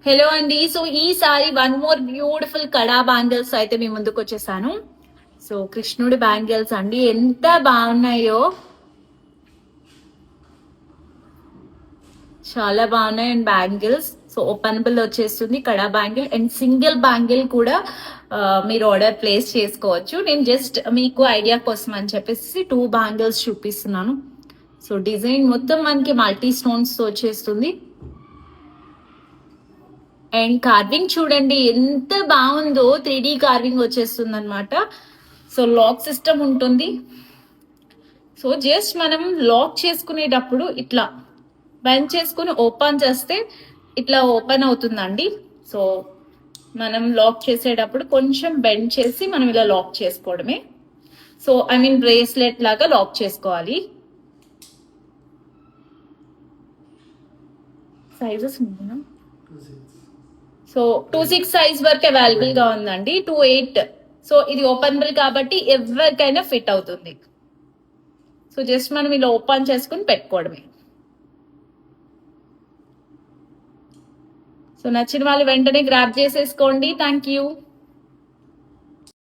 Hello అండి. So ఈసారి one more beautiful కడా bangles అయితే మీ ముందుకు వచ్చేసాను. సో కృష్ణుడి బ్యాంగిల్స్ అండి, ఎంత బాగున్నాయో, చాలా బాగున్నాయి. అండ్ బ్యాంగిల్స్ సో ఓపెనబుల్ వచ్చేస్తుంది కడా బ్యాంగిల్, అండ్ సింగిల్ బ్యాంగిల్ కూడా మీరు ఆర్డర్ ప్లేస్ చేసుకోవచ్చు. నేను జస్ట్ మీకు ఐడియా కోసం అని చెప్పేసి 2 బ్యాంగిల్స్ చూపిస్తున్నాను. సో డిజైన్ మొత్తం మనకి మల్టీ స్టోన్స్ వచ్చేస్తుంది. అండ్ కార్వింగ్ చూడండి ఎంత బాగుందో, 3D కార్వింగ్ వచ్చేస్తుంది అనమాట. సో లాక్ సిస్టమ్ ఉంటుంది. సో జస్ట్ మనం లాక్ చేసుకునేటప్పుడు ఇట్లా బెండ్ చేసుకుని ఓపెన్ చేస్తే ఇట్లా ఓపెన్ అవుతుందండి. సో మనం లాక్ చేసేటప్పుడు కొంచెం బెండ్ చేసి మనం ఇలా లాక్ చేసుకోవడమే. సో ఐ మీన్ బ్రేస్లెట్ లాగా లాక్ చేసుకోవాలి. సైజెస్ ఉందా? సో 2-6 సైజ్ వరకు అవైలబుల్ గా ఉందండి. 2-8. సో ఇది ఓపెనబుల్ కాబట్టి ఎవరికైనా ఫిట్ అవుతుంది. సో జస్ట్ మనం ఇలా ఓపెన్ చేసుకుని పెట్టుకోవడమే. సో నచ్చిన వాళ్ళు వెంటనే గ్రాబ్ చేసేసుకోండి. Thank you.